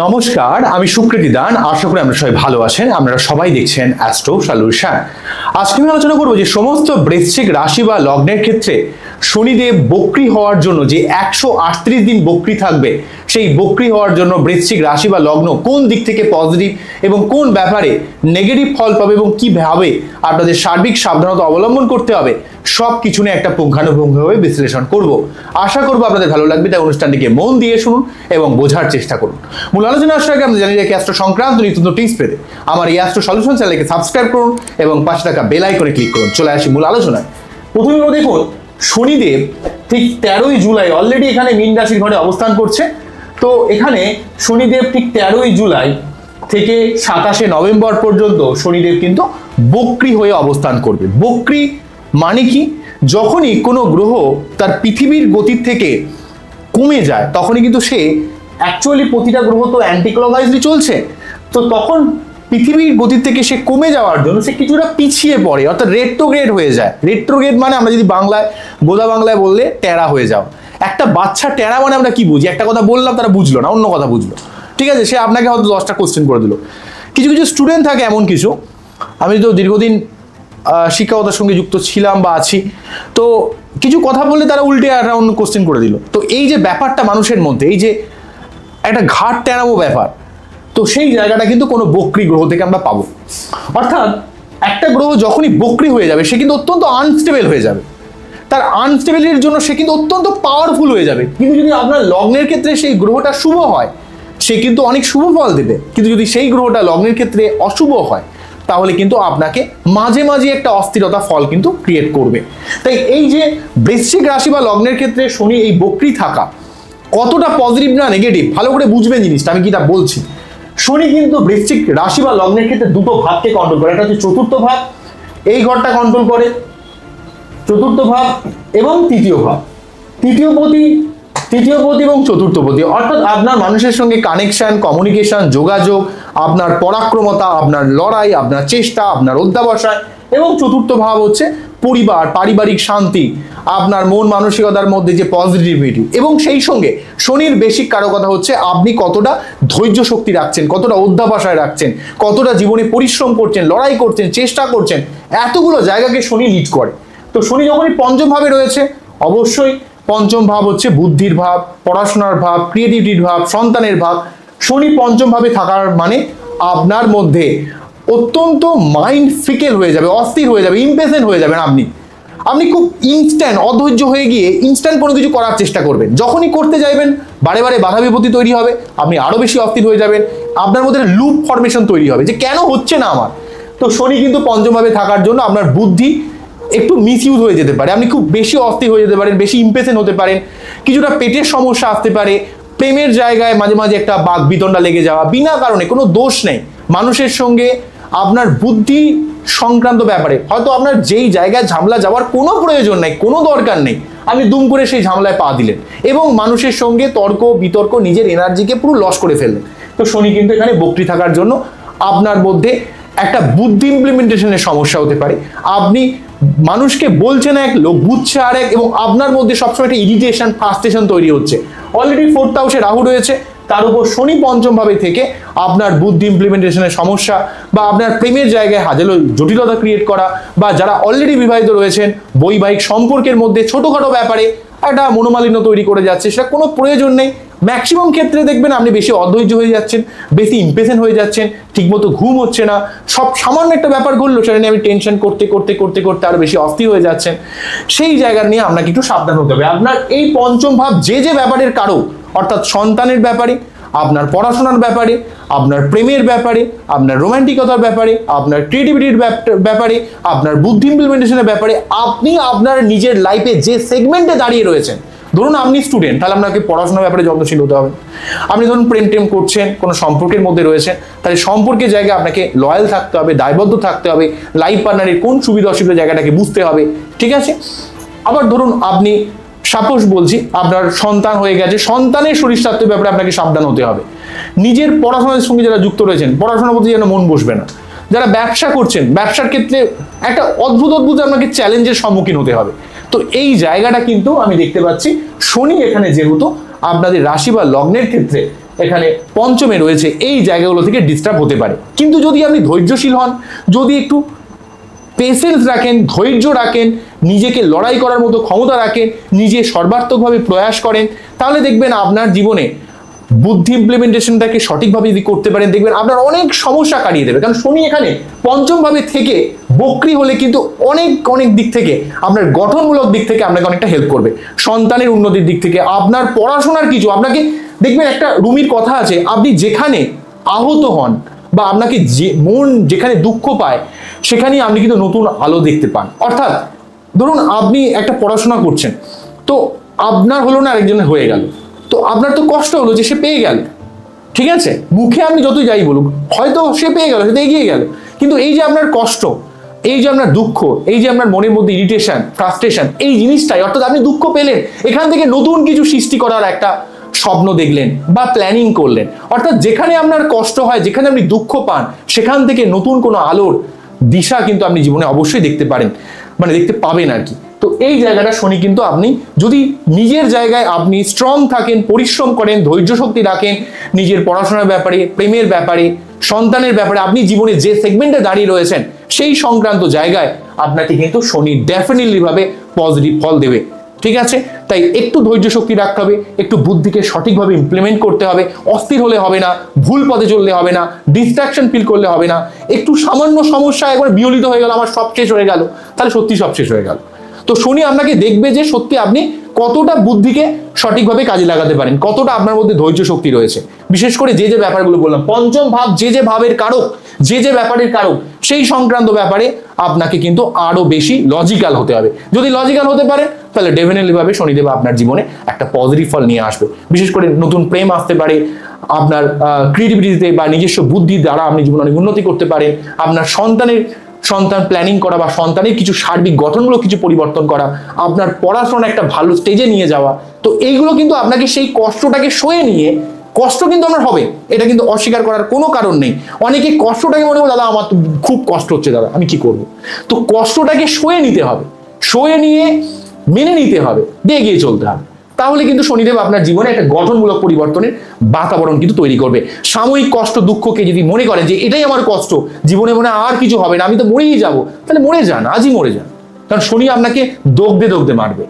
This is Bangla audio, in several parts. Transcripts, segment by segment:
নমস্কার, আমি সুকৃতি দান। আশা করি আমরা সবাই ভালো আছেন। আপনারা সবাই দেখছেন অ্যাস্ট্রো সলিউশন। আজকে আমি আলোচনা করবো যে সমস্ত বৃশ্চিক রাশি বা লগ্নের ক্ষেত্রে শনিদেব বক্রী হওয়ার জন্য যে 138 দিন বক্রী থাকবে, সেই বক্রী হওয়ার জন্য বৃশ্চিক রাশি বা লগ্ন কোন দিক থেকে পজিটিভ এবং কোন ব্যাপারে নেগেটিভ ফল পাবে এবং কিভাবে আপনাদের সার্বিক সাবধানতা অবলম্বন করতে হবে, সব কিছু নিয়ে একটা পুঙ্খানুপুঙ্খভাবে বিশ্লেষণ করব। আশা করবো আপনাদের ভালো লাগবে, তাই অনুষ্ঠানটিকে মন দিয়ে শুনুন এবং বোঝার চেষ্টা করুন। মূল আলোচনা আসার আগে আপনি জানিয়ে রাখি অ্যাস্ট্রো সংক্রান্ত নিত্য টিপস পেতে আমার এই অ্যাস্ট্রো সলিউশন চ্যানেলকে সাবস্ক্রাইব করুন এবং পাশে থাকা বেল আইকনে ক্লিক করুন। চলে আসি মূল আলোচনায়। প্রথমে দেখুন, শনিদেব ঠিক 13ই জুলাই অলরেডি এখানে মীন রাশির ঘরে অবস্থান করছে। তো এখানে শনিদেব ঠিক 13ই জুলাই থেকে 27শে নভেম্বর পর্যন্ত শনিদেব কিন্তু বক্রী হয়ে অবস্থান করবে। বক্রী মানে কি? যখনই কোনো গ্রহ তার পৃথিবীর গতির থেকে কমে যায় তখনই কিন্তু সে অ্যাকচুয়ালি প্রতিটা গ্রহ তো অ্যান্টিক্লকওয়াইজলি চলছে, তো তখন পৃথিবীর গতির থেকে সে কমে যাওয়ার জন্য সে কিছুটা পিছিয়ে পড়ে, অর্থাৎ রেট্রোগ্রেড হয়ে যায়। রেট্রোগ্রেড মানে আমরা যদি বাংলায় গোদা বাংলায় বললে টেরা হয়ে যাও। একটা বাচ্চা টেরা মানে আমরা কি বুঝি? একটা কথা বললাম তারা বুঝলো না, অন্য কথা বুঝলো, ঠিক আছে? সে আপনাকে হয়তো 10টা কোশ্চেন করে দিল। কিছু কিছু স্টুডেন্ট থাকে এমন কিছু, আমি তো দীর্ঘদিন শিক্ষকতার সঙ্গে যুক্ত ছিলাম বা আছি, তো কিছু কথা বললে তারা উল্টে একটা অন্য কোশ্চেন করে দিল। তো এই যে ব্যাপারটা মানুষের মধ্যে, এই যে একটা ঘাট টেরামো ব্যাপার, তো সেই জায়গাটা কিন্তু কোনো বক্রী গ্রহ থেকে আমরা পাবো। অর্থাৎ একটা গ্রহ যখনই বক্রী হয়ে যাবে সে কিন্তু অত্যন্ত আনস্টেবল হয়ে যাবে। তার আনস্টেবিলিটির জন্য সে কিন্তু অত্যন্ত পাওয়ারফুল হয়ে যাবে। কিন্তু যদি আপনার লগ্নের ক্ষেত্রে সেই গ্রহটা শুভ হয়, সে কিন্তু অনেক শুভ ফল দেবে। কিন্তু যদি সেই গ্রহটা লগ্নের ক্ষেত্রে অশুভ হয়, তাহলে কিন্তু আপনাকে মাঝে মাঝে একটা অস্থিরতা ফল কিন্তু ক্রিয়েট করবে। তাই এই যে বৃশ্চিক রাশি বা লগ্নের ক্ষেত্রে শনি এই বক্রী থাকা কতটা পজিটিভ না নেগেটিভ, ভালো করে বুঝবেন জিনিসটা। আমি কিটা বলছি, শনি কিন্তু বৃশ্চিক রাশি বা লগ্নের ক্ষেত্রে দুটো ভাবকে কন্ট্রোল করে। একটা হচ্ছে চতুর্থ ভাব, এই ঘরটা কন্ট্রোল করে চতুর্থ ভাব, এবং তৃতীয় ভাব। তৃতীয় পতি এবং চতুর্থ পতি, অর্থাৎ আপনার মানুষের সঙ্গে কানেকশন, কমিউনিকেশন, যোগাযোগ, আপনার পরাক্রমতা, আপনার লড়াই, আপনার চেষ্টা, আপনার অধ্যাবসায়। এবং চতুর্থ ভাব হচ্ছে পরিবার, পারিবারিক শান্তি, আপনার মন মানসিকতার মধ্যে যে পজিটিভিটি। এবং সেই সঙ্গে শনির বেসিক কারকতা হচ্ছে আপনি কতটা ধৈর্য শক্তি রাখছেন, কতটা অধ্যাবসায় রাখছেন, কতটা জীবনে পরিশ্রম করছেন, লড়াই করছেন, চেষ্টা করছেন। এতগুলো জায়গাকে শনি লিড করে। তো শনি যখনই পঞ্চম ভাবে রয়েছে, অবশ্যই পঞ্চম ভাব হচ্ছে বুদ্ধির ভাব, পড়াশোনার ভাব, ক্রিয়েটিভিটির ভাব, সন্তানের ভাব। শনি পঞ্চম ভাবে থাকার মানে আপনার মধ্যে অত্যন্ত মাইন্ড ফিকেল হয়ে যাবে, অস্থির হয়ে যাবে, ইমপেশেন্ট হয়ে যাবেন। আপনি খুব ইনস্ট্যান্ট অধৈর্য হয়ে গিয়ে ইনস্ট্যান্ট কোনো কিছু করার চেষ্টা করবেন। যখনই করতে যাইবেন বারে বারে বাধা বিপত্তি তৈরি হবে, আপনি আরো বেশি অস্থির হয়ে যাবেন। আপনার মধ্যে লুপ ফরমেশন তৈরি হবে যে কেন হচ্ছে না আমার। তো শনি কিন্তু পঞ্চম ভাবে থাকার জন্য আপনার বুদ্ধি একটু মিসইউজ হয়ে যেতে পারে, আপনি খুব বেশি অস্থির হয়ে যেতে পারেন, বেশি ইমপেশেন্ট হতে পারেন, কিছুটা পেটের সমস্যা আসতে পারে, প্রেমের জায়গায় মাঝে মাঝে একটা বাক বিতণ্ডা লেগে যাওয়া, বিনা কারণে, কোনো দোষ নেই। মানুষের সঙ্গে আপনার বুদ্ধি সংক্রান্ত ব্যাপারে হয়তো আপনার যেই জায়গায় ঝামেলা যাওয়ার কোনো প্রয়োজন নেই, কোনো দরকার নেই, আপনি দুম করে সেই ঝামেলায় পা দিলেন এবং মানুষের সঙ্গে তর্ক বিতর্ক, নিজের এনার্জিকে পুরো লস করে ফেললেন। তো শনি কিন্তু এখানে বক্রী থাকার জন্য আপনার মধ্যে একটা বুদ্ধি ইমপ্লিমেন্টেশনের সমস্যা হতে পারে। আপনি মানুষকে বলছেন এক, লোক বুঝছে আরেক, এবং আপনার মধ্যে সবসময় একটা ইরিটেশন, ফ্রাস্ট্রেশন তৈরি হচ্ছে। অলরেডি 4th হাউসে রাহু রয়েছে, তার উপর শনি পঞ্চম ভাবে থেকে আপনার বুদ্ধি ইমপ্লিমেন্টেশনের সমস্যা বা আপনার প্রেমের জায়গায় হাজারো জটিলতা ক্রিয়েট করা, বা যারা অলরেডি বিবাহিত রয়েছেন বৈবাহিক সম্পর্কের মধ্যে ছোটখাটো ব্যাপারে একটা মনোমালিন্য তৈরি করে যাচ্ছে, সেটা কোনো প্রয়োজন নেই। ম্যাক্সিমাম ক্ষেত্রে দেখবেন আপনি বেশি অধৈর্য হয়ে যাচ্ছেন, বেশি ইমপেশেন্ট হয়ে যাচ্ছেন, ঠিকমতো ঘুম হচ্ছে না, সব সামান্য একটা ব্যাপার ঘটলো সেটা নিয়ে আপনি টেনশন করতে করতে করতে করতে আরো বেশি অস্থির হয়ে যাচ্ছেন। সেই জায়গা নিয়ে আপনাকে একটু সাবধান হতে হবে। আপনার এই পঞ্চম ভাব যে যে ব্যাপারের কারো, অর্থাৎ সন্তানের ব্যাপারে, আপনার পড়াশোনার ব্যাপারে, আপনার প্রেমের ব্যাপারে, আপনার রোমান্টিকতার ব্যাপারে, আপনার ক্রিয়েটিভিটির ব্যাপারে, আপনার বুদ্ধি ইমপ্লিমেন্টেশনের ব্যাপারে, আপনি আপনার নিজের লাইফে যে সেগমেন্টে দাঁড়িয়ে রয়েছেন, ধরুন আপনি স্টুডেন্ট, তাহলে আপনাকে পড়াশোনার ব্যাপারে যত্নশীল হতে হবে। আপনি ধরুন প্রেম টেম করছেন, কোনো সম্পর্কের মধ্যে রয়েছেন, তাহলে সম্পর্কের জায়গায় আপনাকে লয়াল থাকতে হবে, দায়বদ্ধ থাকতে হবে, লাইফ পার্টনারের কোন সুবিধা অসুবিধা জায়গাটাকে বুঝতে হবে, ঠিক আছে? আবার ধরুন আপনি সাপোজ বলছি আপনার সন্তান হয়ে গেছে, সন্তানের শরীর স্বাস্থ্যের ব্যাপারে আপনাকে সাবধান হতে হবে। নিজের পড়াশোনার সঙ্গে যারা যুক্ত রয়েছেন, পড়াশোনার প্রতি যেন মন বসবে না। যারা ব্যবসা করছেন, ব্যবসার ক্ষেত্রে একটা অদ্ভুত আপনাকে চ্যালেঞ্জের সম্মুখীন হতে হবে। তো এই জায়গাটা কিন্তু আমি দেখতে পাচ্ছি শনি এখানে যেহেতু আপনাদের রাশি বা লগ্নের ক্ষেত্রে এখানে পঞ্চমে রয়েছে, এই জায়গাগুলো থেকে ডিস্টার্ব হতে পারে। কিন্তু যদি আপনি ধৈর্যশীল হন, যদি একটু পেশেন্স রাখেন, ধৈর্য রাখেন, নিজেকে লড়াই করার মতো ক্ষমতা রাখেন, নিজে সর্বাত্মকভাবে প্রয়াস করেন, তাহলে দেখবেন আপনার জীবনে বুদ্ধি ইমপ্লিমেন্টেশনটাকে সঠিকভাবে যদি করতে পারেন, দেখবেন আপনার অনেক সমস্যা কাটিয়ে দেবে। কারণ শনি এখানে পঞ্চম ভাবে থেকে বক্রি হলে কিন্তু অনেক অনেক দিক থেকে আপনার গঠনমূলক দিক থেকে আপনাকে অনেকটা হেল্প করবে, সন্তানের উন্নতির দিক থেকে, আপনার পড়াশোনার কিছু, আপনাকে দেখবেন একটা রুমির কথা আছে, আপনি যেখানে আহত হন বা আপনাকে যে মন যেখানে দুঃখ পায় সেখানেই আপনি কিন্তু নতুন আলো দেখতে পান। অর্থাৎ ধরুন আপনি একটা পড়াশোনা করছেন, তো আপনার হলো না, আরেকজনের হয়ে গেল, তো আপনার তো কষ্ট হলো যে সে পেয়ে গেল, ঠিক আছে, মুখে আপনি যতই যাই বলুক হয়তো সে পেয়ে গেল, সে তো এগিয়ে গেল, কিন্তু এই যে আপনার কষ্ট, এই যে আপনার দুঃখ, এই যে আপনার মনের মধ্যে ইরিটেশন, ফ্রাস্ট্রেশন, এই জিনিসটাই, অর্থাৎ আপনি দুঃখ পেলেন, এখান থেকে নতুন কিছু সৃষ্টি করার একটা স্বপ্ন দেখলেন বা প্ল্যানিং করলেন। অর্থাৎ যেখানে আপনার কষ্ট হয়, যেখানে আপনি দুঃখ পান, সেখান থেকে নতুন কোনো আলোর দিশা কিন্তু আপনি জীবনে অবশ্যই দেখতে পারেন, মানে দেখতে পাবেন আর কি। তো এই জায়গাটা শনি কিন্তু আপনি যদি নিজের জায়গায় আপনি স্ট্রং থাকেন, পরিশ্রম করেন, ধৈর্য শক্তি রাখেন, নিজের পড়াশোনার ব্যাপারে, প্রেমের ব্যাপারে, সন্তানের ব্যাপারে, আপনি জীবনে যে সেগমেন্টে দাঁড়িয়ে রয়েছেন সেই সংক্রান্ত জায়গায় আপনাকে কিন্তু শনি ডেফিনেটলি ভাবে পজিটিভ ফল দেবে, ঠিক আছে। তাই একটু ধৈর্য শক্তি রাখতে হবে, একটু বুদ্ধিকে সঠিকভাবে ইমপ্লিমেন্ট করতে হবে, অস্থির হলে হবে না, ভুল পথে চললে হবে না, ডিস্ট্রাকশন ফিল করলে হবে না, একটু সামান্য সমস্যা একবার বিচলিত হয়ে গেল, আমার সব শেষ হয়ে গেল, তাহলে সত্যি সব শেষ হয়ে গেল। তো শনি আপনাকে দেখবে যে সত্যি আপনি কতটা বুদ্ধিকে সঠিকভাবে কাজে লাগাতে পারেন, কতটা আপনার মধ্যে ধৈর্য শক্তি রয়েছে। বিশেষ করে যে যে ব্যাপারগুলো বললাম, পঞ্চম ভাব যে যে ভাবের কারক, যে যে ব্যাপারের কারক, সেই সংক্রান্ত ব্যাপারে আপনাকে কিন্তু আরো বেশি লজিক্যাল হতে হবে। যদি লজিক্যাল হতে পারে তাহলে ডেফিনেটলি ভাবে শনিদেব আপনার জীবনে একটা পজিটিভ ফল নিয়ে আসবে। বিশেষ করে নতুন প্রেম আসতে পারে, আপনার ক্রিয়েটিভিটিতে বা নিজস্ব বুদ্ধি দ্বারা আপনি জীবনে অনেক উন্নতি করতে পারেন, আপনার সন্তান প্ল্যানিং করা বা সন্তানের কিছু সার্বিক গঠনমূলক কিছু পরিবর্তন করা, আপনার পড়াশোনা একটা ভালো স্টেজে নিয়ে যাওয়া, তো এইগুলো কিন্তু আপনাকে সেই কষ্টটাকে সয়ে নিয়ে, কষ্ট কিন্তু আমার হবে, এটা কিন্তু অস্বীকার করার কোনো কারণ নেই। অনেকে কষ্টটাকে মনে করে দাদা আমার তো খুব কষ্ট হচ্ছে, দাদা আমি কি করব, তো কষ্টটাকে সয়ে নিতে হবে, সয়ে নিয়ে মেনে নিতে হবে, দিয়ে এগিয়ে চলতে হবে। তাহলে কিন্তু শনিদেব আপনার জীবনে একটা গঠনমূলক পরিবর্তনের বাতাবরণ কিন্তু তৈরি করবে। সাময়িক কষ্ট দুঃখকে যদি মনে করেন যে এটাই আমার কষ্ট, জীবনে মনে আর কিছু হবে না, আমি তো মরেই যাব, তাহলে মরে যান, আজই মরে যান, কারণ শনি আপনাকে দগ্ধে দগ্ধে মারবে।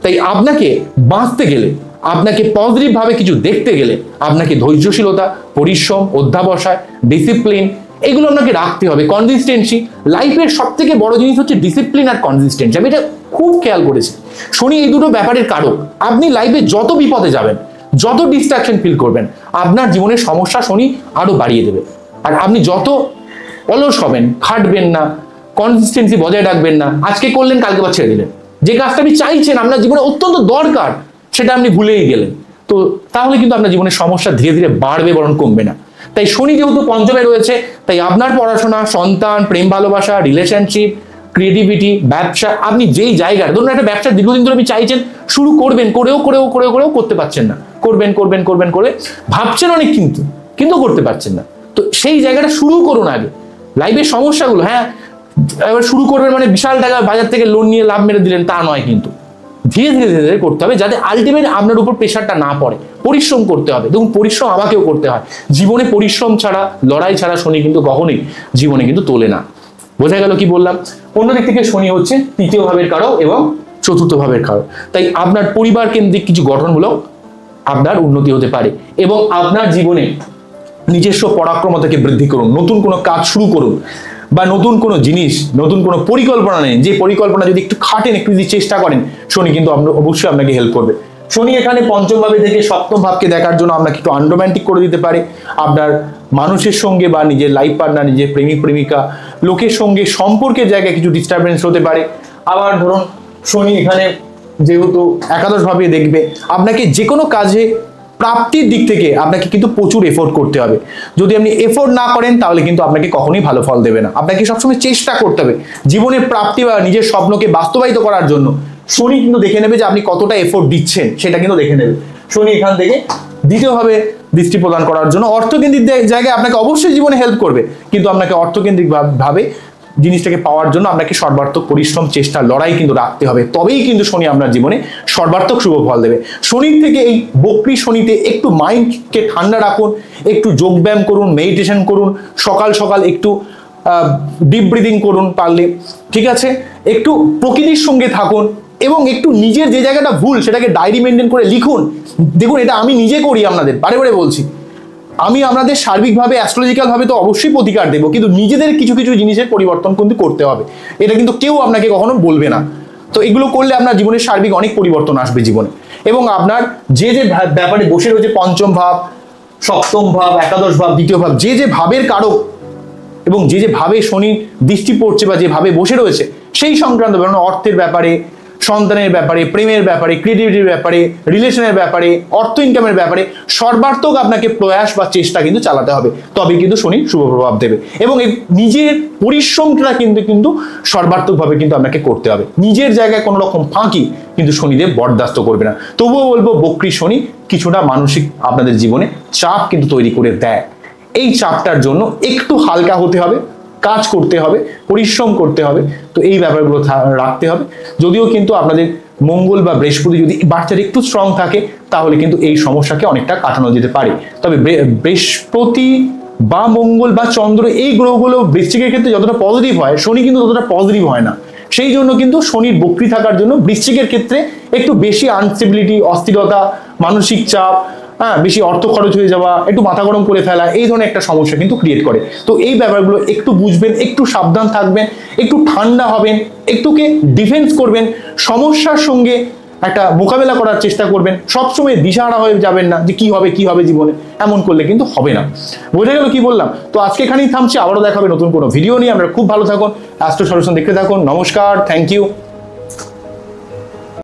তাই আপনাকে বাঁচতে গেলে, আপনাকে পজিটিভ ভাবে কিছু দেখতে গেলে, আপনাকে ধৈর্যশীলতা, পরিশ্রম, অধ্যাবসায়, ডিসিপ্লিন, এগুলো আপনাকে রাখতে হবে। কনসিস্টেন্সি, লাইফের সব থেকে বড় জিনিস হচ্ছে ডিসিপ্লিন আর কনসিস্টেন্সি। আমি এটা খুব খেয়াল করেছি, শনি এই দুটো ব্যাপারের কারক। আপনি লাইফে যত বিপদে যাবেন, যত ডিস্ট্রাকশন ফিল করবেন, আপনার জীবনের সমস্যা শনি আরো বাড়িয়ে দেবে। আর আপনি যত অলস হবেন, খাটবেন না, কনসিস্টেন্সি বজায় রাখবেন না, আজকে করলেন কালকে বা ছেড়ে দিলেন, যে কাজটা আপনি চাইছেন, আপনার জীবনে অত্যন্ত দরকার, সেটা আপনি ভুলেই গেলেন, তো তাহলে কিন্তু আপনার জীবনের সমস্যা ধীরে ধীরে বাড়বে, বরং কমবে না। তাই শনি যেহেতু পঞ্চমে রয়েছে, তাই আপনার পড়াশোনা, সন্তান, প্রেম ভালোবাসা, রিলেশনশিপ, ক্রিয়েটিভিটি, ব্যবসা, আপনি যেই জায়গায়, ধরুন একটা ব্যবসা দীর্ঘদিন ধরে আপনি চাইছেন শুরু করবেন, করেও করতে পারছেন না, করবেন করে ভাবছেন অনেক, কিন্তু করতে পারছেন না, তো সেই জায়গাটা শুরু করুন আগে। লাইফের সমস্যাগুলো, হ্যাঁ এবার শুরু করবেন মানে বিশাল টাকা বাজার থেকে লোন নিয়ে লাভ মেরে দিলেন, তা নয়, কিন্তু ধীরে ধীরে করতে হবে, যাতে আলটিমেট আপনার উপর প্রেশারটা না পড়ে। পরিশ্রম করতে হবে, দেখুন পরিশ্রম আমাকেও করতে হয়, জীবনে পরিশ্রম ছাড়া, লড়াই ছাড়া শনি কিন্তু কখনোই জীবনে কিন্তু তোলে না। বোঝা গেল কি বললাম? অন্যদিক থেকে শনি হচ্ছে তৃতীয় ভাবের কারক এবং চতুর্থ ভাবের কারক। তাই আপনার পরিবার কেন্দ্রিক কিছু গঠনমূলক আপনার উন্নতি হতে পারে, এবং আপনার জীবনে নিজস্ব পরাক্রমতাকে বৃদ্ধি করুন, নতুন কোনো কাজ শুরু করুন, বা নতুন কোনো জিনিস, নতুন কোনো পরিকল্পনা নেন, যে পরিকল্পনা যদি একটু খাটেন, একটু যদি চেষ্টা করেন, শনি কিন্তু অবশ্যই আপনাকে হেল্প করবে। শনি এখানে পঞ্চম ভাবে থেকে সপ্তম ভাবকে দেখার জন্য আপনাকে একটু আনরোম্যান্টিক করে দিতে পারে। আপনার মানুষের সঙ্গে বা নিজের লাইফ পার্টনার, নিজের প্রেমিক প্রেমিকা, লোকের সঙ্গে সম্পর্কের জায়গায় কিছু ডিস্টারবেন্স হতে পারে। আবার ধরুন শনি এখানে যেহেতু একাদশ ভাবে দেখবে, আপনাকে যে কোনো কাজে প্রাপ্তির দিক থেকে আপনাকে কিন্তু প্রচুর এফোর্ট করতে হবে। যদি আপনি এফোর্ট না করেন তাহলে কিন্তু আপনাকে কখনোই ভালো ফল দেবে না। আপনাকে সবসময় চেষ্টা করতে হবে জীবনের প্রাপ্তি বা নিজের স্বপ্নকে বাস্তবায়িত করার জন্য। শনি কিন্তু দেখে নেবে যে আপনি কতটা এফোর্ট দিচ্ছেন, সেটা কিন্তু দেখে নেবে। শনি এখান থেকে দ্বিতীয়ভাবে দৃষ্টি প্রদান করার জন্য অর্থকেন্দ্রিক জায়গায় আপনাকে অবশ্যই জীবনে হেল্প করবে, কিন্তু আপনাকে অর্থকেন্দ্রিক ভাবে জিনিসটাকে পাওয়ার জন্য আপনাকে সর্বাত্মক পরিশ্রম, চেষ্টা, লড়াই কিন্তু রাখতে হবে, তবেই কিন্তু শনি আপনার জীবনে সর্বাত্মক শুভ ফল দেবে। শনির থেকে এই বক্রী শনিতে একটু মাইন্ডকে ঠান্ডা রাখুন, একটু যোগব্যায়াম করুন, মেডিটেশন করুন, সকাল সকাল একটু ডিপ ব্রিদিং করুন পারলে, ঠিক আছে, একটু প্রকৃতির সঙ্গে থাকুন এবং একটু নিজের যে জায়গাটা ভুল সেটাকে ডায়েরি মেনটেন করে লিখুন। দেখুন, এটা আমি নিজে করি, আপনাদের বারে বারে বলছি, আমি আপনাদের সার্বিকভাবে অ্যাস্ট্রোলজিক্যালভাবে তো অবশ্যই প্রতিকার দেবো, কিন্তু নিজেদের কিছু কিছু জিনিসের পরিবর্তন কিন্তু করতে হবে। এটা কিন্তু কেউ আপনাকে কখনো বলবে না। তো এগুলো করলে আপনার জীবনের সার্বিক অনেক পরিবর্তন আসবে জীবনে। এবং আপনার যে যে ব্যাপারে বসে রয়েছে, পঞ্চম ভাব, সপ্তম ভাব, একাদশ ভাব, দ্বিতীয় ভাব, যে যে ভাবের কারক এবং যে যে ভাবে শনি দৃষ্টি পড়ছে বা যে ভাবে বসে রয়েছে, সেই সংক্রান্ত অর্থের ব্যাপারে, সন্তানের ব্যাপারে, প্রেমের ব্যাপারে, ক্রিয়েটিভিটির ব্যাপারে, রিলেশনের ব্যাপারে, অর্থ ইনকামের ব্যাপারে সর্বাত্মক আপনাকে প্রয়াস বা চেষ্টা কিন্তু চালাতে হবে, তবে কিন্তু শনি শুভ প্রভাব দেবে। এবং এই নিজের পরিশ্রমটা কিন্তু সর্বাত্মকভাবে কিন্তু আপনাকে করতে হবে। নিজের জায়গায় কোনো রকম ফাঁকি কিন্তু শনিদেব বরদাস্ত করবে না। তবুও বলবো, বক্রী শনি কিছুটা মানসিক আপনাদের জীবনে চাপ কিন্তু তৈরি করে দেয়। এই চাপটার জন্য একটু হালকা হতে হবে, কাজ করতে হবে, পরিশ্রম করতে হবে। তো এই ব্যাপারগুলো রাখতে হবে। যদিও কিন্তু আপনাদের মঙ্গল বা বৃহস্পতি যদি বাচ্চার একটু স্ট্রং থাকে, তাহলে কিন্তু এই সমস্যাকে অনেকটা কাটানো যেতে পারে। তবে বৃহস্পতি বা মঙ্গল বা চন্দ্র, এই গ্রহগুলো বৃশ্চিকের ক্ষেত্রে যতটা পজিটিভ হয়, শনি কিন্তু ততটা পজিটিভ হয় না। সেই জন্য কিন্তু শনির বক্রী থাকার জন্য বৃশ্চিকের ক্ষেত্রে একটু বেশি আনস্টেবিলিটি, অস্থিরতা, মানসিক চাপ, বেশি অর্থ খরচ হয়ে যাওয়া, একটু মাথা গরম করে ফেলা, এই ধরনের একটা সমস্যা কিন্তু ক্রিয়েট করে। তো এই ব্যাপারগুলো একটু বুঝবেন, একটু সাবধান থাকবেন, একটু ঠান্ডা হবেন, একটুকে ডিফেন্স করবেন, সমস্যার সঙ্গে একটা মোকাবেলা করার চেষ্টা করবেন। সবসময় দিশাহারা হয়ে যাবেন না যে কি হবে জীবনে, এমন করলে কিন্তু হবে না। বোঝা গেল কি বললাম? তো আজকে এখানেই থামছি, আবারও দেখাবে নতুন কোনো ভিডিও নিয়ে। আপনারা খুব ভালো থাকুন, অ্যাস্ট্রো সলিউশন দেখতে থাকুন। নমস্কার, থ্যাংক ইউ।